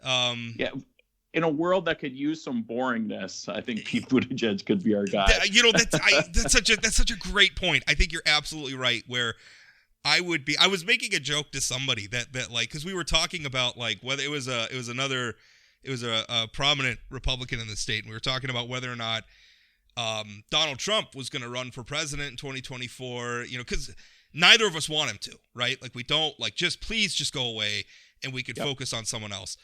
Yeah. In a world that could use some boringness, I think Pete Buttigieg could be our guy. You know, that's such a great point. I think you're absolutely right. Where I was making a joke to somebody that like, because we were talking about like whether it was a prominent Republican in the state, and we were talking about whether or not Donald Trump was going to run for president in 2024. You know, because neither of us want him to, right? Like we don't like please just go away, and we could focus on someone else.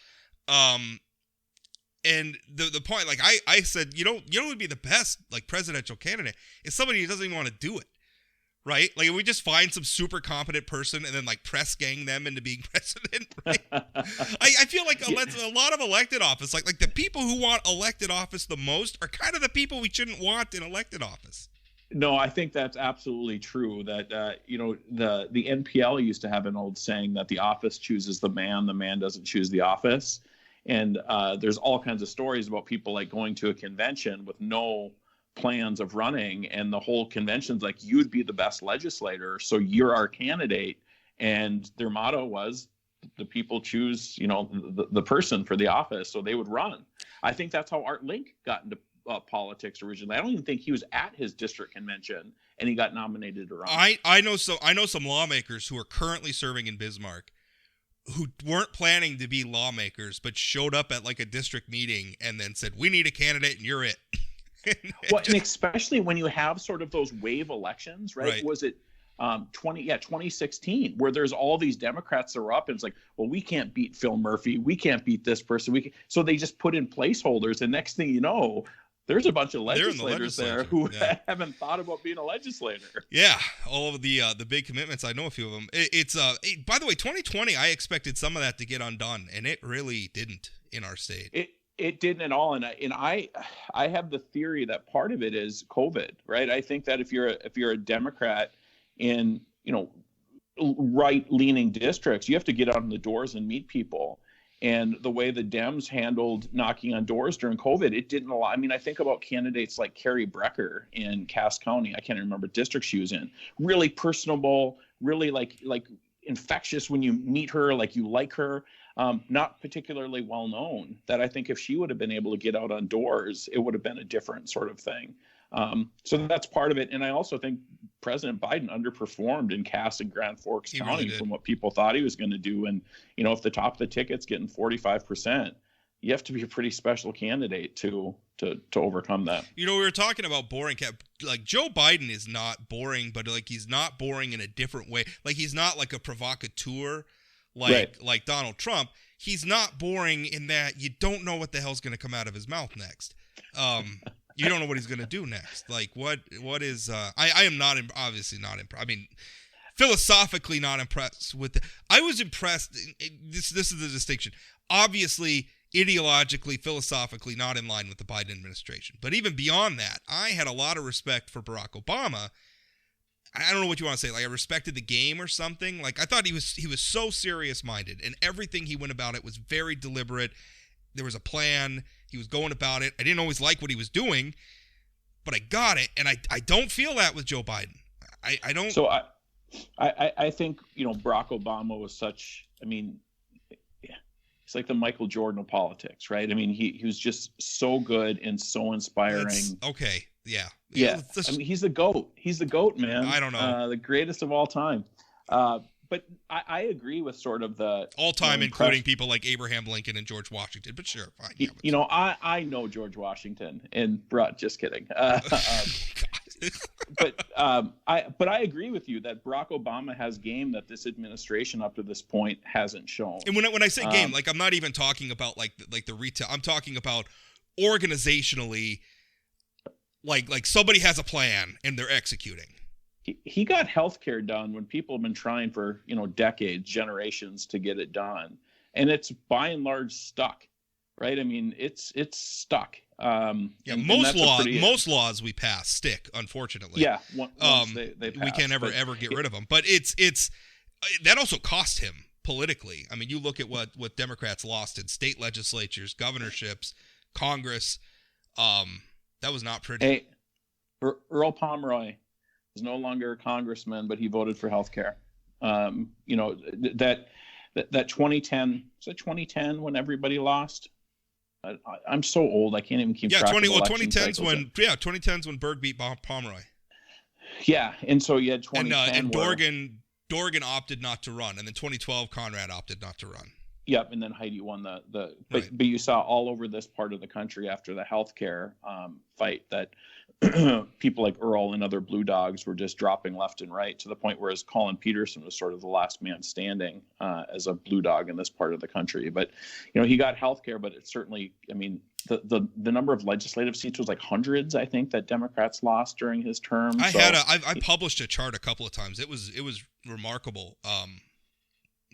And the point, like I said, you know who would be the best like presidential candidate is somebody who doesn't even want to do it, right? Like if we just find some super competent person and then like press gang them into being president, right? I feel like a lot of elected office, like the people who want elected office the most are kind of the people we shouldn't want in elected office. No, I think that's absolutely true. That you know, the NPL used to have an old saying that the office chooses the man doesn't choose the office. And there's all kinds of stories about people like going to a convention with no plans of running, and the whole convention's like, you'd be the best legislator, so you're our candidate. And their motto was, the people choose, you know, the person for the office, so they would run. I think that's how Art Link got into politics originally. I don't even think he was at his district convention and he got nominated to run. I know some lawmakers who are currently serving in Bismarck who weren't planning to be lawmakers, but showed up at like a district meeting and then said, we need a candidate and you're it. And especially when you have sort of those wave elections, right? Was it 2016, where there's all these Democrats that are up and it's like, well, we can't beat Phil Murphy. We can't beat this person. So they just put in placeholders. And next thing you know, there's a bunch of legislators there who haven't thought about being a legislator. Yeah, all of the big commitments. I know a few of them. By the way, 2020, I expected some of that to get undone, and it really didn't in our state. It didn't at all, and I have the theory that part of it is COVID, right? I think that if you're a Democrat in, you know, right-leaning districts, you have to get out on the doors and meet people. And the way the Dems handled knocking on doors during COVID, it didn't allow. I mean, I think about candidates like Carrie Brecker in Cass County. I can't remember what district she was in. Really personable, really like infectious when you meet her, like you like her. Not particularly well known. That I think if she would have been able to get out on doors, it would have been a different sort of thing. So that's part of it. And I also think President Biden underperformed in Cass and Grand Forks County from what people thought he was going to do. And, you know, if the top of the ticket's getting 45%, you have to be a pretty special candidate to overcome that. You know, we were talking about boring. Like Joe Biden is not boring, but like he's not boring in a different way. Like he's not like a provocateur like Donald Trump. He's not boring in that you don't know what the hell's going to come out of his mouth next. You don't know what he's going to do next. Like what is I am not obviously not impressed. I mean, philosophically not impressed with I was impressed. This is the distinction. Obviously, ideologically, philosophically not in line with the Biden administration. But even beyond that, I had a lot of respect for Barack Obama. I don't know what you want to say. Like I respected the game or something. Like I thought he was so serious-minded, and everything he went about it was very deliberate. There was a plan. He was going about it. I didn't always like what he was doing, but I got it. And I don't feel that with Joe Biden. I don't. So I think, you know, Barack Obama was such, I mean, it's like the Michael Jordan of politics, right? I mean, he was just so good and so inspiring. Okay. Yeah. Yeah. I mean, he's the GOAT. He's the GOAT, man. I don't know. The greatest of all time. But I agree with sort of the all time, including people like Abraham Lincoln and George Washington. But sure, fine. Yeah, you know, I know George Washington, and just kidding. But I agree with you that Barack Obama has game that this administration up to this point hasn't shown. And when I say game, like I'm not even talking about like the retail. I'm talking about organizationally. Like somebody has a plan and they're executing. He got healthcare done when people have been trying for, you know, decades, generations to get it done. And it's by and large stuck, right? I mean, it's stuck. Most laws we pass stick, unfortunately. Yeah, once they pass, we can't ever get rid of them. But it's that also cost him politically. I mean, you look at what Democrats lost in state legislatures, governorships, Congress. That was not pretty. Hey, Earl Pomeroy is no longer a congressman, but he voted for health care. That 2010, was it 2010 when everybody lost? I'm so old, I can't even keep track of election 2010's cycles. 2010's when Berg beat Pomeroy. Yeah, and so you had 2010. And Dorgan opted not to run, and then 2012 Conrad opted not to run. Yep, and then Heidi won but you saw all over this part of the country after the healthcare fight that people like Earl and other blue dogs were just dropping left and right, to the point where Colin Peterson was sort of the last man standing as a blue dog in this part of the country. But he got healthcare, but it certainly, I mean, the number of legislative seats was like hundreds, I think, that Democrats lost during his term. I published a chart a couple of times. It was remarkable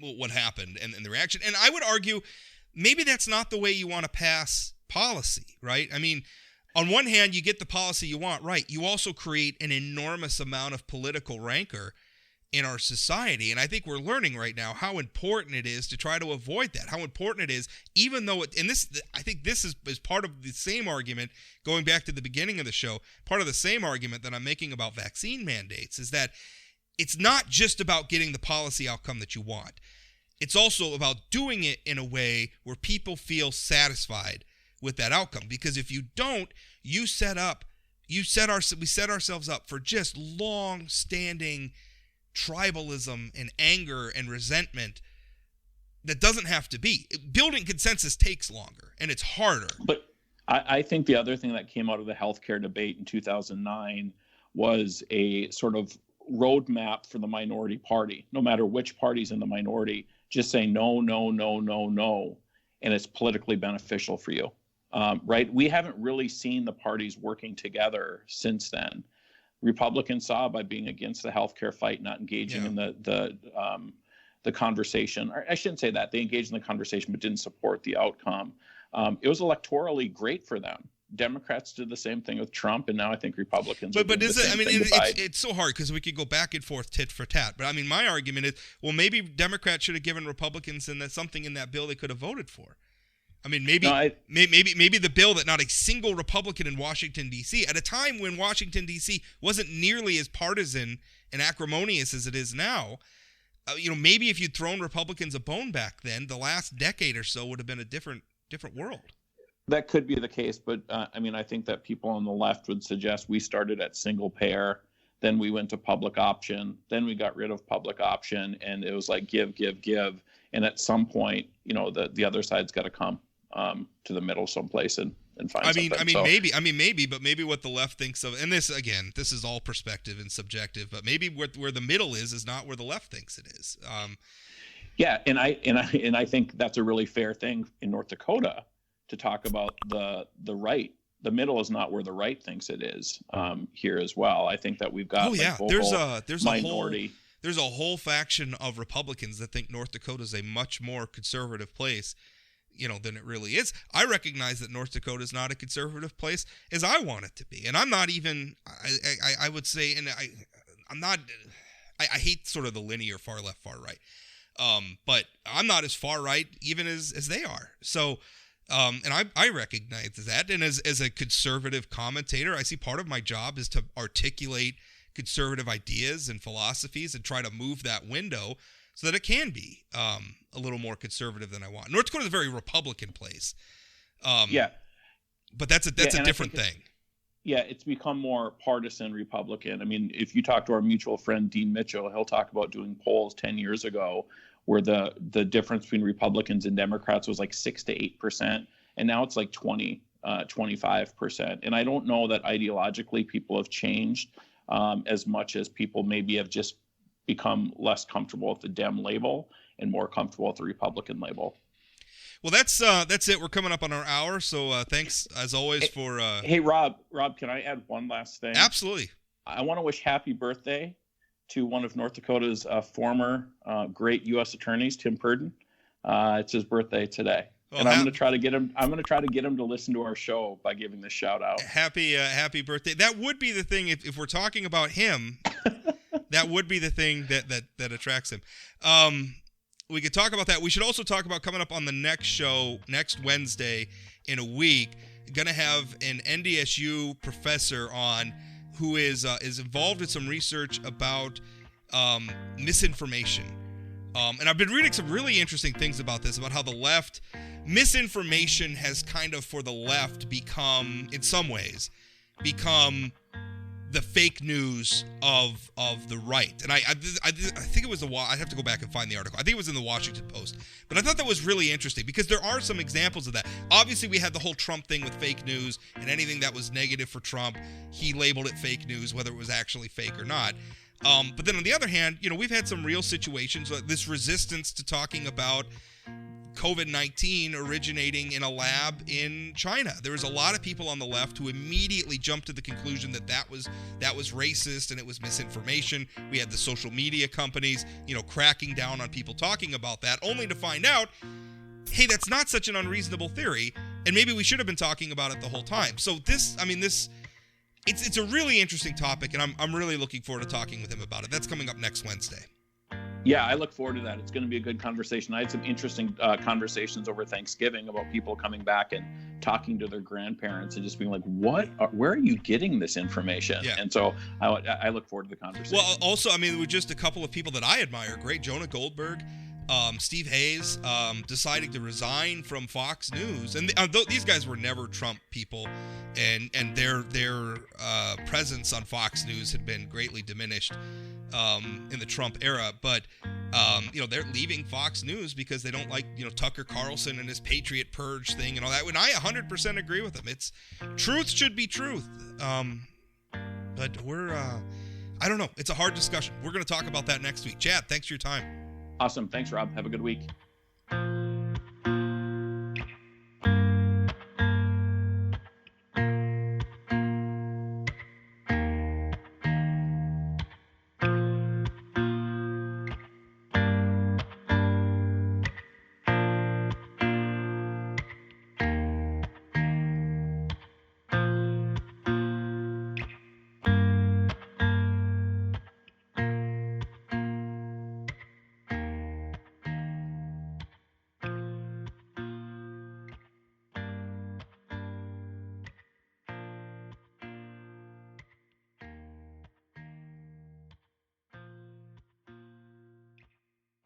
what happened and the reaction. And I would argue maybe that's not the way you want to pass policy, right? I mean, on one hand, you get the policy you want, right? You also create an enormous amount of political rancor in our society. And I think we're learning right now how important it is to try to avoid that, how important it is, even though I think this is part of the same argument, going back to the beginning of the show, part of the same argument that I'm making about vaccine mandates is that it's not just about getting the policy outcome that you want. It's also about doing it in a way where people feel satisfied with that outcome. Because if you don't, we set ourselves up for just long-standing tribalism and anger and resentment that doesn't have to be. Building consensus takes longer and it's harder. But I think the other thing that came out of the healthcare debate in 2009 was a sort of roadmap for the minority party, no matter which party's in the minority, just say no, no, no, no, no, and it's politically beneficial for you. Right? We haven't really seen the parties working together since then. Republicans saw by being against the healthcare fight, not engaging in the conversation. Or I shouldn't say that. They engaged in the conversation but didn't support the outcome. It was electorally great for them. Democrats did the same thing with Trump, and now I think Republicans. But is it? I mean, it's so hard because we could go back and forth, tit for tat. But I mean, my argument is, well, maybe Democrats should have given Republicans something in that bill they could have voted for. I mean, maybe the bill that not a single Republican in Washington, D.C., at a time when Washington, D.C. wasn't nearly as partisan and acrimonious as it is now, maybe if you'd thrown Republicans a bone back then, the last decade or so would have been a different world. That could be the case, but I think that people on the left would suggest we started at single payer, then we went to public option, then we got rid of public option, and it was like give, and at some point, the other side's got to come to the middle someplace and find something. Maybe, but maybe what the left thinks of, and this is all perspective and subjective, but maybe where the middle is not where the left thinks it is. Yeah, and I think that's a really fair thing in North Dakota to talk about the right. The middle is not where the right thinks it is here as well. I think that we've got there's minority. There's a whole faction of Republicans that think North Dakota is a much more conservative place, than it really is. I recognize that North Dakota is not a conservative place as I want it to be, and I'm not even. I would say, and I'm not. I hate sort of the linear far left, far right, but I'm not as far right even as they are. So. And I recognize that. And as a conservative commentator, I see part of my job is to articulate conservative ideas and philosophies and try to move that window so that it can be a little more conservative than I want. North Dakota is a very Republican place. But that's a different thing. It's become more partisan Republican. I mean, if you talk to our mutual friend, Dean Mitchell, he'll talk about doing polls 10 years ago where the difference between Republicans and Democrats was like 6 to 8%, and now it's like 25%. And I don't know that ideologically people have changed as much as people maybe have just become less comfortable with the Dem label and more comfortable with the Republican label. Well, that's it. We're coming up on our hour, so thanks as always for. Hey, Rob, can I add one last thing? Absolutely. I want to wish happy birthday to one of North Dakota's former great U.S. attorneys, Tim Purdon. It's his birthday today. Well, and I'm going to try to get him. I'm going to try to get him to listen to our show by giving this shout out. Happy birthday! That would be the thing if we're talking about him. That would be the thing that attracts him. We could talk about that. We should also talk about coming up on the next show next Wednesday in a week. Going to have an NDSU professor on who is involved in some research about misinformation. And I've been reading some really interesting things about this, about how the left, misinformation has kind of, for the left, become, in some ways, the fake news of the right. And I think it was I'd have to go back and find the article. I think it was in the Washington Post. But I thought that was really interesting because there are some examples of that. Obviously, we had the whole Trump thing with fake news, and anything that was negative for Trump, he labeled it fake news, whether it was actually fake or not. But then on the other hand, we've had some real situations, like this resistance to talking about COVID-19 originating in a lab in China. There was a lot of people on the left who immediately jumped to the conclusion that was racist and it was misinformation. We had the social media companies, cracking down on people talking about that, only to find out, hey, that's not such an unreasonable theory, and maybe we should have been talking about it the whole time. So it's a really interesting topic, and I'm really looking forward to talking with him about it. That's coming up next Wednesday. Yeah, I look forward to that. It's going to be a good conversation. I had some interesting conversations over Thanksgiving about people coming back and talking to their grandparents and just being like, where are you getting this information? Yeah. And so I look forward to the conversation. Well, also, with just a couple of people that I admire, great, Jonah Goldberg, Steve Hayes, deciding to resign from Fox News. And these guys were never Trump people, and their presence on Fox News had been greatly diminished in the Trump era. But they're leaving Fox News because they don't like Tucker Carlson and his Patriot Purge thing and all that. And I 100% agree with them. It's truth should be truth. But we're I don't know. It's a hard discussion. We're going to talk about that next week. Chad, thanks for your time. Awesome. Thanks, Rob. Have a good week.